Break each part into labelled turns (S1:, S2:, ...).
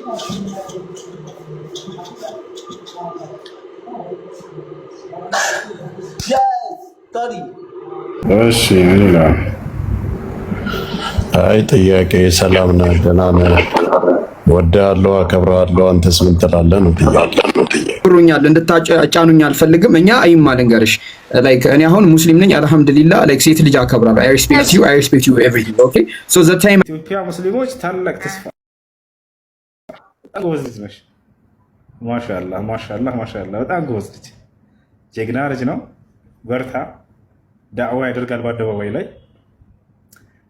S1: እሺ ምን ይላል? አይ ጥያቄ ሰላም ነህ? ደህና ነህ? ወድሃለሁ፣ አከብረሃለሁ። አንተስ ምን ትላለህ ነው ጥያቄ።
S2: ብሩኛል እንድታጫኑኝ አልፈልግም። እኛ አይማ ልንገርሽ፣ ላይክ እኔ አሁን ሙስሊም ነኝ አልሐምዱሊላህ። ላይክ ሴት ልጅ አከብራለሁ። አይ ሪስፔክት ዩ ኤቭሪቲንግ ኦኬ። ሶ ዘ ታይም
S3: ኢትዮጵያ ሙስሊሞች ታላቅ ተስፋ ጎበዝ ልጅ ነሽ። ማሻአላህ ማሻአላህ ማሻአላህ። በጣም ጎበዝ ልጅ፣ ጀግና ልጅ ነው። በርታ። ዳዕዋ ያደርጋል በአደባባይ ላይ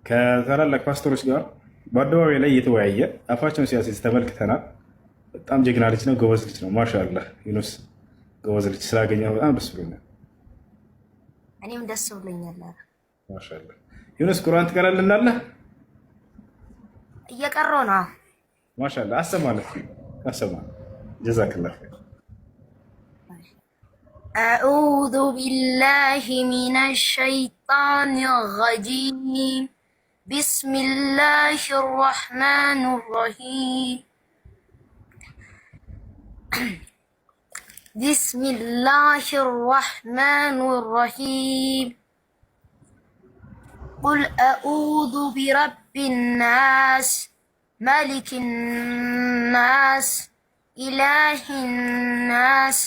S3: ከታላላቅ ፓስተሮች ጋር በአደባባይ ላይ እየተወያየ አፋቸውን ሲያስይዝ ተመልክተናል። በጣም ጀግና ልጅ ነው። ጎበዝ ልጅ ነው። ማሻአላህ ዩኑስ፣ ጎበዝ ልጅ ስላገኘሁ በጣም ደስ ብሎኛል።
S4: እኔም ደስ ብሎኛል።
S3: ማሻአላህ ዩኑስ፣ ቁርአን ትቀራልናለህ?
S4: እየቀረው ነው።
S3: ማሻአላህ አሰማለህ፣ አሰማ። ጀዛከላህ ኸይር።
S4: أعوذ بالله من الشيطان الرجيم بسم الله الرحمن الرحيم بسم الله الرحمن الرحيم قل أعوذ برب الناس ملك الناس إله الناس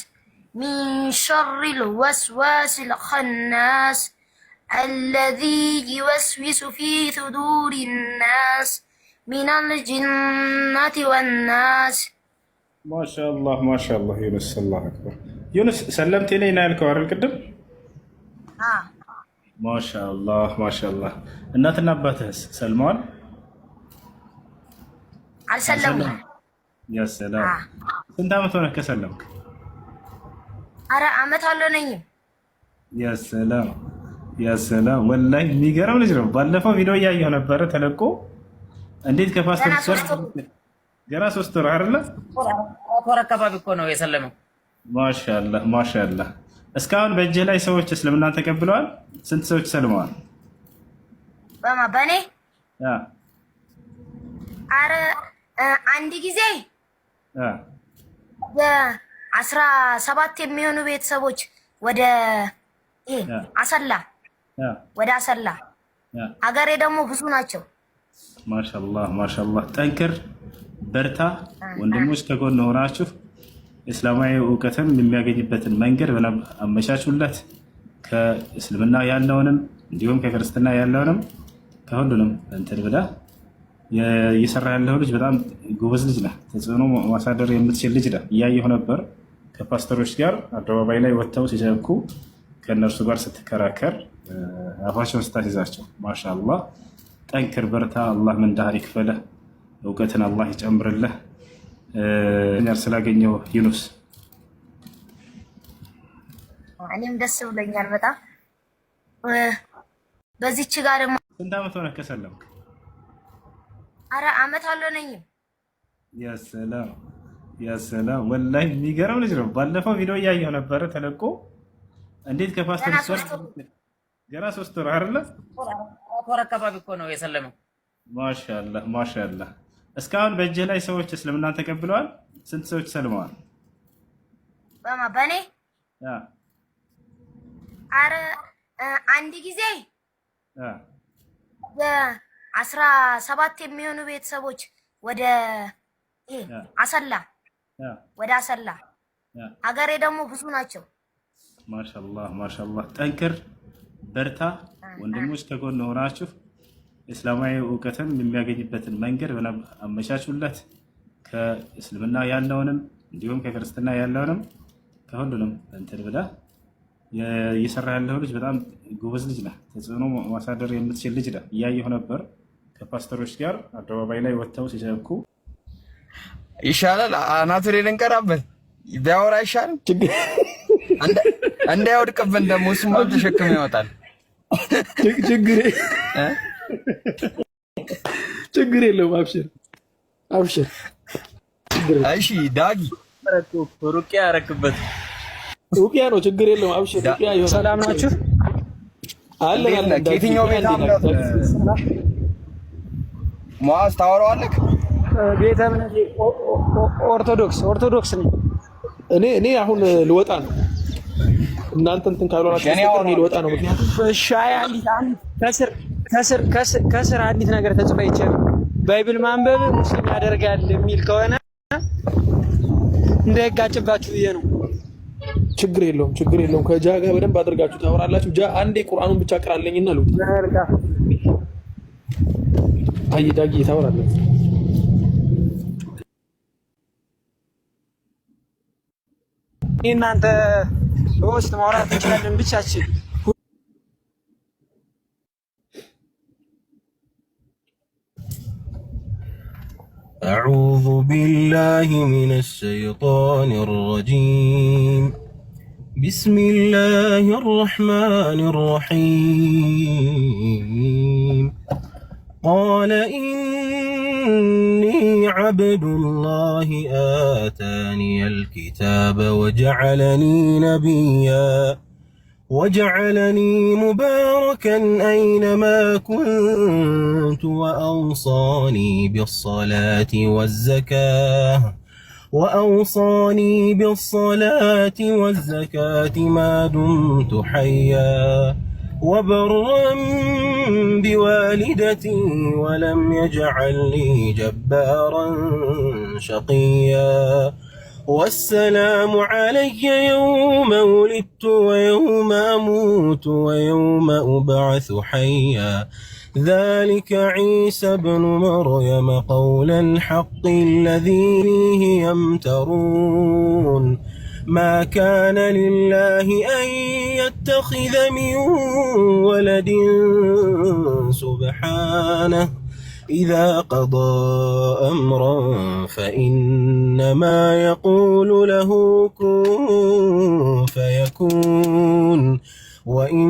S4: من شر الوسواس الخناس الذي يوسوس في صدور الناس من الجنة والناس.
S3: ما شاء الله ما شاء الله يونس، الله أكبر. يونس سلمت إلينا الكوار القدم؟ ما شاء الله ما شاء الله. እናትና አባትህስ ሰልመዋል?
S4: አልሰለሙም።
S3: ያ ሰላም። ስንት ዓመት ሆነህ ከሰለምክ?
S4: አረ አመት አልሆነኝም።
S3: ያ ሰላም ያ ሰላም። ወላሂ የሚገርም ልጅ ነው። ባለፈው ቪዲዮ እያየሁ ነበረ ተለቆ እንዴት ከፓስተር ገና 3 ወር አይደለ?
S5: ወር አካባቢ እኮ ነው የሰለመው።
S3: ማሻአላህ ማሻአላህ። እስካሁን በእጅህ ላይ ሰዎች እስልምናን ተቀብለዋል? ስንት ሰዎች ሰልመዋል?
S4: በኔ
S3: ያ
S4: አረ አንድ ጊዜ 17 የሚሆኑ ቤተሰቦች ወደ አሰላ ሀገሬ ደግሞ ብዙ ናቸው።
S3: ማሻአላህ ማሻአላህ። ጠንክር፣ በርታ። ወንድሞች ከጎን ሆናችሁ እስላማዊ እውቀትን የሚያገኝበትን መንገድ አመቻቹለት። ከእስልምና ያለውንም እንዲሁም ከክርስትና ያለውንም ከሁሉንም እንትን ብለህ እየሰራ ያለው ልጅ በጣም ጎበዝ ልጅ ነህ። ተጽዕኖ ማሳደር የምትችል ልጅ ነህ። እያየሁ ነበር ከፓስተሮች ጋር አደባባይ ላይ ወጥተው ሲሰብኩ ከእነርሱ ጋር ስትከራከር አፋቸውን ስታስይዛቸው። ማሻአላህ። ጠንክር፣ በርታ። አላህ ምንዳህር ይክፈልህ፣ እውቀትን አላህ ይጨምርልህ። ስላገኘው ዩኑስ
S4: እኔም ደስ ብሎኛል በጣም። በዚች ጋር ደግሞ
S3: ስንት ዓመት ሆነህ ከሰለምክ?
S4: አረ አመት አልሆነኝም።
S3: ያ ሰላም ያ ሰላም። ወላሂ የሚገርም ልጅ ነው። ባለፈው ቪዲዮ እያየሁ ነበረ ተለቆ እንዴት ከፓስተር ገና 3 ወር አይደለ?
S5: ወር አካባቢ እኮ ነው የሰለመው።
S3: ማሻአላህ ማሻአላህ። እስካሁን በእጅህ ላይ ሰዎች እስልምናን ተቀብለዋል? ስንት ሰዎች ሰልመዋል?
S4: በኔ
S3: ያ
S4: አረ አንድ ጊዜ 17 የሚሆኑ ቤተሰቦች ወደ አሰላ ሀገሬ ደግሞ ብዙ ናቸው።
S3: ማሻአላህ ማሻአላህ። ጠንክር፣ በርታ። ወንድሞች ከጎን ሆናችሁ እስላማዊ እውቀትን የሚያገኝበትን መንገድ አመቻቹለት። ከእስልምና ያለውንም እንዲሁም ከክርስትና ያለውንም ከሁሉንም እንትን ብለህ እየሰራ ያለው ልጅ በጣም ጎበዝ ልጅ ነህ። ተጽዕኖ ማሳደር የምትችል ልጅ ነህ። እያየሁ ነበር ከፓስተሮች ጋር አደባባይ ላይ ወጥተው ሲሰብኩ።
S6: ይሻላል አናቱ ላይ ልንቀራበት ቢያወራ አይሻልም? እንዳይወድቅብን ደግሞ እሱማ ተሸክሞ ይወጣል።
S2: ችግር የለውም። አብሽር አብሽር።
S6: እሺ ዳጊ
S5: ሩቅያ ያረክበት
S2: ሩቅያ ነው። ችግር የለውም። አብሽር። ሩቅያ ይሆናል። ሰላም ናችሁ? አለን አለን።
S6: ከየትኛው ቤት ሙአዝ ታወራዋለህ?
S7: ቤተ እምነት ኦርቶዶክስ ነኝ።
S8: እኔ አሁን ልወጣ ነው። እናንተ እንትን ካልሆናችሁ እኔ ልወጣ ነው። ምክንያቱም
S7: ሻይ ከስር አንዲት ነገር ተጽፋ ይቻላል። ባይብል ማንበብ ሙስሊም ያደርጋል የሚል ከሆነ እንዳይጋጭባችሁ ብዬ ነው።
S8: ችግር የለውም። ከጃ ጋር በደንብ አድርጋችሁ ታወራላችሁ። ጃ አንዴ ቁርአኑን ብቻ ቅራለኝና ልውጣ። አይ ዳጊ ታወራለች።
S7: እናንተ በውስጥ ማውራት እንችላለን ብቻችን።
S9: أعوذ بالله من الشيطان الرجيم. بسم الله الرحمن الرحيم. قال إني عبد الله آتاني الكتاب وجعلني نبيا وجعلني مباركا أينما كنت وأوصاني بالصلاة والزكاة ما دمت حيا وبرا بوالدتي ولم يجعلني جبارا شقيا والسلام علي يوم ولدت ويوم أموت ويوم أبعث حيا ذلك عيسى بن مريم قول الحق الذي فيه يمترون ما كان لله أن يتخذ من ولد سبحانه إذا قضى أمرا فإنما يقول له كن فيكون وإن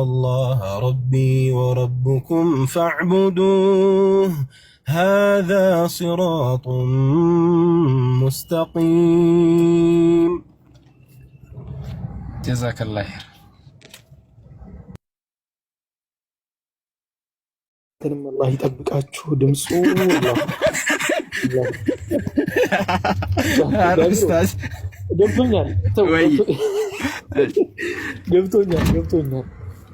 S9: الله ربي وربكم فاعبدوه هذا صراط مستقيم.
S6: جزاك الله خير.
S8: الله يطبقاችሁ ድምጹ
S6: ኡስታዝ
S8: ገብቶኛል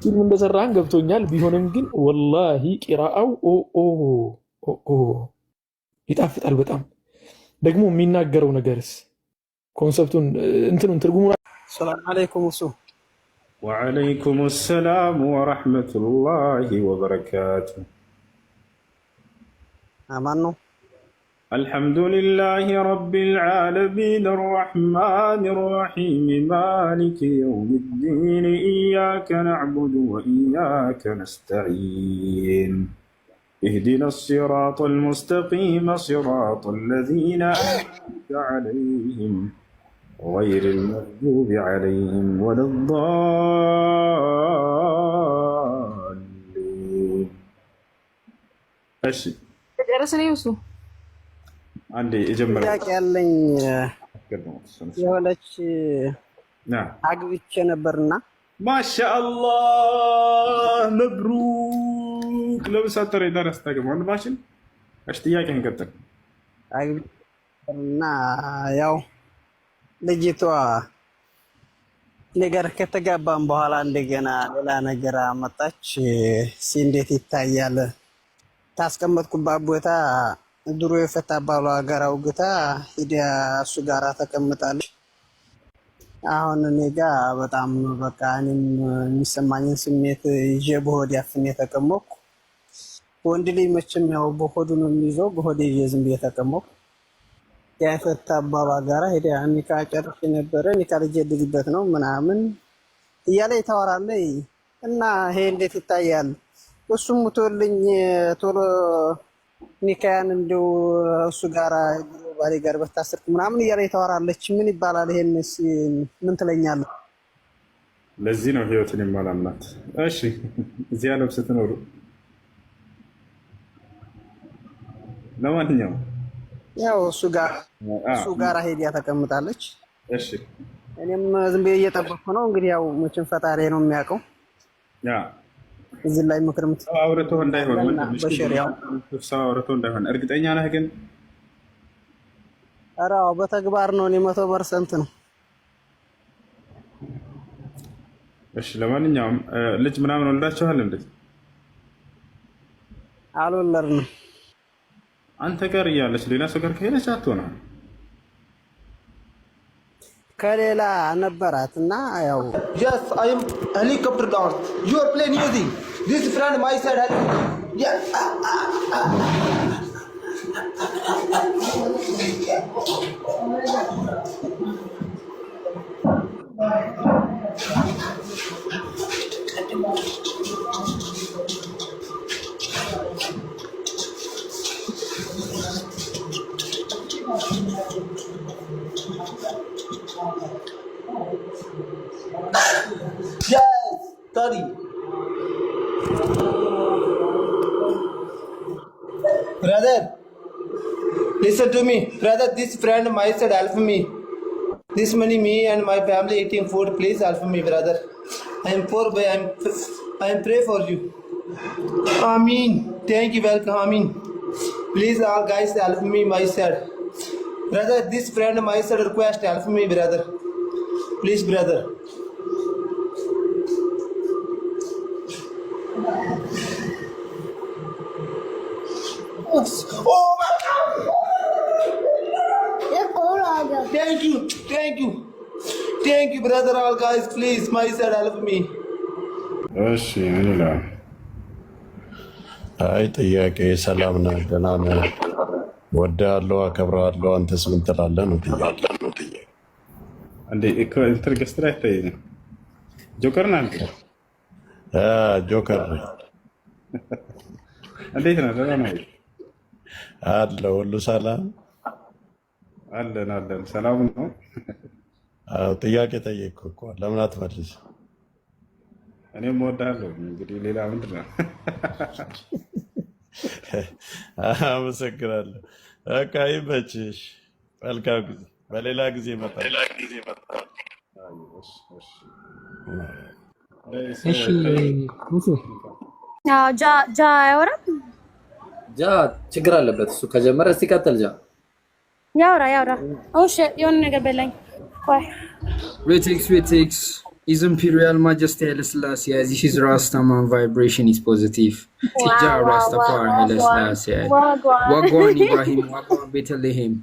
S8: ፊልም እንደሰራን ገብቶኛል። ቢሆንም ግን ወላሂ ቂራአው ይጣፍጣል በጣም። ደግሞ የሚናገረው ነገርስ ኮንሰፕቱን እንትኑን ትርጉሙ
S7: ሰላም አለይኩም እሱ
S3: وعليكم السلام ورحمة الله وبركاته.
S7: أمانو
S3: الحمد لله رب العالمين الرحمن الرحيم مالك يوم الدين إياك نعبد وإياك نستعين اهدنا الصراط المستقيم صراط الذين أنعمت عليهم غير المغضوب عليهم ولا الضالين. أشي
S10: درسني يوسف
S3: عندي إجمل
S7: ያለኝ የሆነች አግብቼ ነበርና
S3: ማሻአላህ መብሩክ ለምሳተረ ይደረስ ታገም ወንድማችን እሺ ጥያቄ እንቀጥል
S7: አግብቼና ያው ልጅቷ ነገር ከተጋባን በኋላ እንደገና ሌላ ነገር አመጣች። እንዴት ይታያል? ታስቀመጥኩባት ቦታ ድሮ የፈታ ባሏ ጋር አውግታ ሂዳ እሱ ጋር ተቀምጣለች። አሁን እኔ ጋር በጣም በቃ እኔም የሚሰማኝን ስሜት ይዤ በሆዴ አፍኜ ተቀመጥኩ። ወንድ ልጅ መቼም ያው በሆዱ ነው የሚይዘው። በሆዴ ይዤ ዝም ብዬ ተቀመጥኩ። የፈታ ባሏ ጋር ሄዳ ኒካ ጨርሼ ነበረ። ኒካ ልጀድግበት ነው ምናምን እያለ ታወራለች። እና ይሄ እንዴት ይታያል? እሱም ሙቶልኝ ቶሎ ኒካያን እንደው እሱ ጋር ባሌ ጋር በታሰርኩ ምናምን እያለ ታወራለች። ምን ይባላል? ይሄንስ ምን ትለኛለህ?
S3: ለዚህ ነው ህይወትን የማላምናት። እሺ እዚህ ዓለም ስትኖሩ ለማንኛውም
S7: ያው እሱ ጋር ሄዳ ተቀምጣለች።
S3: እሺ
S7: እኔም ዝም ብዬ እየጠበቅኩ ነው። እንግዲህ ያው መቼም ፈጣሪ ነው የሚያውቀው። እዚህ ላይ ምክርምት
S3: አውርቶ እንዳይሆን
S7: በሸሪዓው
S3: ሰው አውርቶ እንዳይሆን እርግጠኛ ነህ ግን?
S7: ኧረ በተግባር ነው። እኔ 100% ነው።
S3: እሺ ለማንኛውም ልጅ ምናምን ወልዳችኋል እንዴ?
S7: አልወለድንም።
S3: አንተ ጋር እያለች ሌላ ሰው ጋር ከሄደች አትሆንም።
S7: ከሌላ ነበራት እና ያው
S6: Yes, I am helicopter down. You are playing using this friend my side. Yeah. Yes, study. Brother, listen to me. Brother, this friend my side help me. This money me and my family eating food. Please help me, brother. I am poor boy. I am pray for you. Amin. Thank you, welcome. Amin. Please, all guys, help me, my side. Brother, this friend my side request help me, brother. Please, brother. Oh my God! Thank you, thank you, thank you, brother. All guys, please, my side, help me.
S3: እሺ ምን ይላል?
S1: አይ ጥያቄ ሰላም ነህ? ደህና ነህ? ወድሃለሁ፣ አከብረሃለሁ። አንተስ ምን ትላለህ ነው ጥያቄ።
S3: እንዴ እኮ እንትን ገስትራ አይታየኝም። ጆከር ነህ አንተ?
S1: ጆከር ነኝ።
S3: እንዴት ነህ? ደህና ነህ?
S1: አለ ሁሉ ሰላም
S3: አለን አለን። ሰላም ነው።
S1: ጥያቄ ጠየቅኩ እኮ ለምን አትመልስ?
S3: እኔም እወድሃለሁ። እንግዲህ ሌላ ምንድን ነው?
S1: አመሰግናለሁ። በቃ ይመችሽ። መልካም ጊዜ። በሌላ ጊዜ እመጣለሁ።
S8: እሺ
S10: ጃ አያወራም?
S11: ጃ ችግር አለበት እሱ ከጀመረ። እስቲ ቀጥል ጃ።
S10: ያውራ። እሺ የሆነ ነገር በላኝ። ቆይ
S2: Wait, His Imperial Majesty Haile Selassie, this is Rastaman vibration is positive. Tija Rastafari Haile Selassie. Wagwan Ibrahim, Wagwan Bethlehem.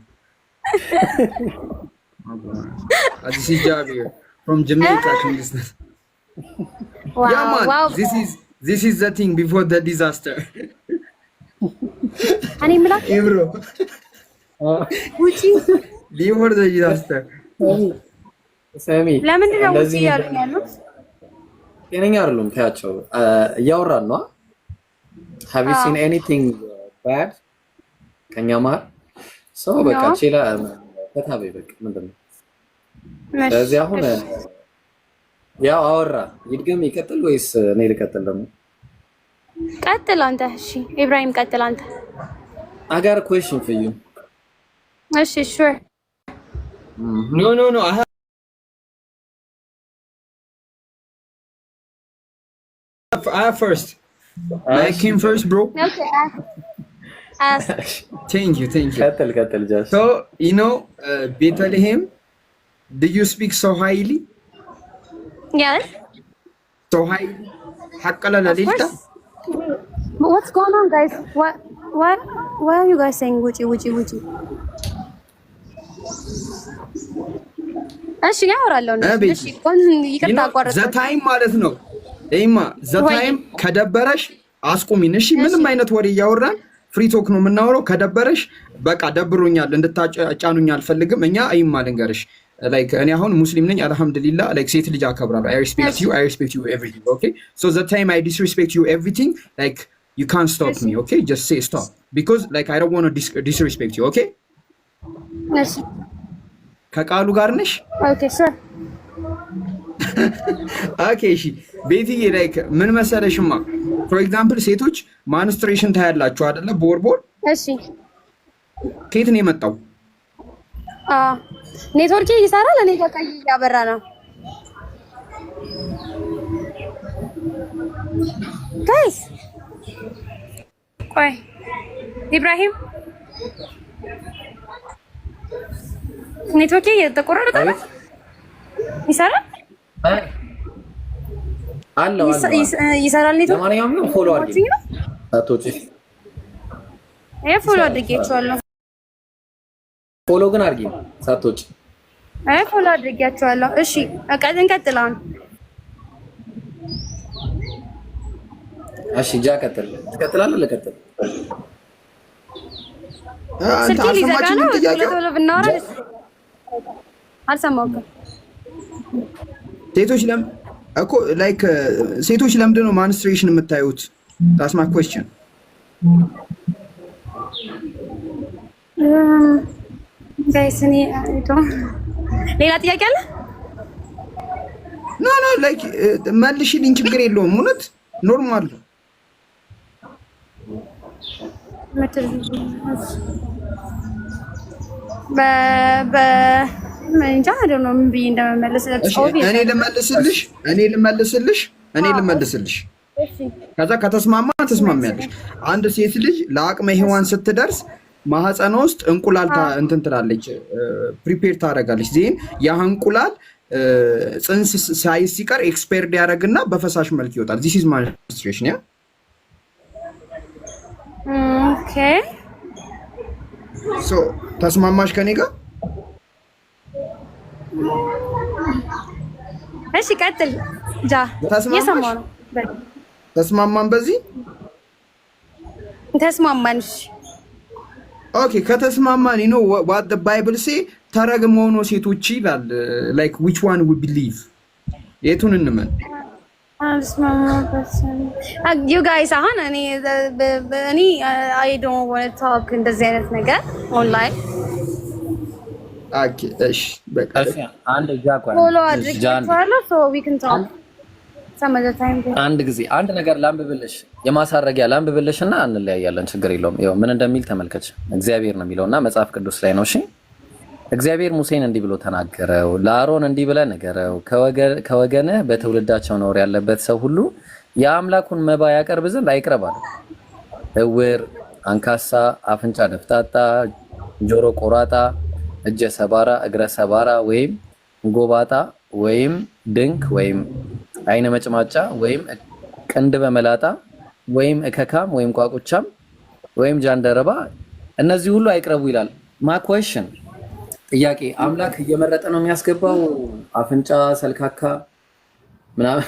S2: This is Jabir from Jamaica.
S10: wow,
S2: Yeah man,
S10: wow.
S2: this is the thing before the disaster.
S10: እኔ የምላት
S2: Bro,
S10: ውጪ
S2: before the disaster.
S11: ሰሚ
S10: ለምንድን ነው ውጪ ያሉኝ ያሉት?
S11: ጤነኛ አይደሉም። ታያቸው እያወራን ነው። have you seen anything bad ከኛ ማር ሰው በቃ ቼላ ከታበይ በቃ ምንድነው? ስለዚህ አሁን ያው አወራ ይድገም ይቀጥል ወይስ እኔ ልቀጥል? ደግሞ
S10: ቀጥል አንተ። እሺ ኢብራሂም ቀጥል አንተ።
S11: I got a question for you.
S10: እሺ sure.
S2: No, I first. I came first, bro.
S10: Okay. Ask.
S2: Thank you.
S11: ቀጥል ጃሽ።
S2: So, Bethlehem, do you speak Swahili?
S10: Yes.
S2: Swahili? Hakala lalita?
S10: What's going on, guys? Why are you guys saying wuchi? እሺ ያወራለሁ ነው። እሺ ቆን ይቀጣ አቋረጥ።
S2: ዘ ታይም ማለት ነው። ኤማ ዘ ታይም ከደበረሽ አስቁሚን። እሺ ምንም አይነት ወሬ እያወራን ፍሪ ቶክ ነው የምናወራው። ከደበረሽ በቃ ደብሮኛል እንድታጫኑኝ አልፈልግም። እኛ አይማ ልንገርሽ ላይክ እኔ አሁን ሙስሊም ነኝ አልহামዱሊላህ ላይክ ሴት ልጅ አከብራለሁ። I respect you everything, okay? So the time I disrespect you everything, like you can't stop me, okay? Just say stop because like I don't want to disrespect you, okay?
S10: Yes.
S2: ከቃሉ ጋር ነሽ?
S10: Okay, sure.
S2: Okay, እሺ ቤትዬ ላይክ ምን መሰለሽማ for example ሴቶች ማንስትሬሽን ታያላችሁ አይደለ? ቦርቦር
S10: እሺ
S2: ከየት ነው የመጣው?
S10: ኔትወርክ ይሰራል። እኔ በቀይ እያበራ ነው። ጋይስ ቆይ ኢብራሂም ኔትወርክ እየተቆራረጠ ነው። ይሰራል
S11: አለው
S10: ይሰራል ኔትወርክ።
S11: ለማንኛውም ነው ፎሎ አድርጊ ሳትወጪ።
S10: ፎሎ አድርጌያቸዋለሁ።
S11: ፎሎ ግን አድርጊ ሳትወጪ።
S10: ፎሎ አድርጌያቸዋለሁ። እሺ እንቀጥል አሁን።
S11: እሺ ጃ ቀጥል። ትቀጥላለህ? ልቀጥል?
S10: ስልኬ ሊዘጋ ነው። ቶሎ ብናወራ አልሰማሁም።
S2: ሴቶች እኮ ላይክ ሴቶች ለምንድን ነው ማንስትሬሽን የምታዩት? ታስ ማይ ኩዌስችን።
S10: ጋይስ እኔ ሌላ ጥያቄ አለ?
S2: ኖ ላይክ መልሽልኝ፣ ችግር የለውም። እውነት ኖርማል ነው።
S10: እንጃ አይደል ነው ምን ብዬ እንደመመለስልሽ።
S2: እኔ ልመልስልሽ። ከዛ ከተስማማ ተስማሚያለሽ። አንድ ሴት ልጅ ለአቅመ ሔዋን ስትደርስ ማህፀኗ ውስጥ እንቁላል እንትን ትላለች፣ ፕሪፔር ታደርጋለች። ዜን ያ እንቁላል ጽንስ ሳይዝ ሲቀር ኤክስፓየርድ ያደርግና በፈሳሽ መልክ ይወጣል። ዚስ ኢዝ ማንስትሬሽን። ያ
S10: ኦኬ
S2: ሶ ተስማማሽ ከኔ ጋር?
S10: እሺ ቀጥል። እየሰማሁ ነው።
S2: ተስማማን? በዚህ
S10: ተስማማን።
S2: ኦኬ ከተስማማን ነው what the bible say ተረግመው ነው ሴቶች ይላል። like which one we believe? የቱን እንመን?
S10: you guys አሁን እኔ I don't want to talk እንደዚህ አይነት ነገር online
S2: እሺ በቃ
S11: አንድ
S10: so we can talk some other time.
S11: አንድ ጊዜ አንድ ነገር ላንብብልሽ፣ የማሳረጊያ ላንብብልሽና እንለያያለን። ችግር የለውም። ይኸው ምን እንደሚል ተመልከች። እግዚአብሔር ነው የሚለውና መጽሐፍ ቅዱስ ላይ ነው። እሺ እግዚአብሔር ሙሴን እንዲህ ብሎ ተናገረው፣ ለአሮን እንዲህ ብለህ ንገረው፣ ከወገንህ በትውልዳቸው ነውር ያለበት ሰው ሁሉ የአምላኩን መባ ያቀርብ ዘንድ አይቅረብ አለ። እውር፣ አንካሳ፣ አፍንጫ ደፍጣጣ፣ ጆሮ ቆራጣ፣ እጀ ሰባራ፣ እግረ ሰባራ ወይም ጎባጣ ወይም ድንክ ወይም አይነ መጭማጫ ወይም ቅንድበ መላጣ ወይም እከካም ወይም ቋቁቻም ወይም ጃንደረባ እነዚህ ሁሉ አይቅረቡ ይላል። ማኩዌሽን ጥያቄ፣ አምላክ እየመረጠ ነው የሚያስገባው? አፍንጫ ሰልካካ ምናምን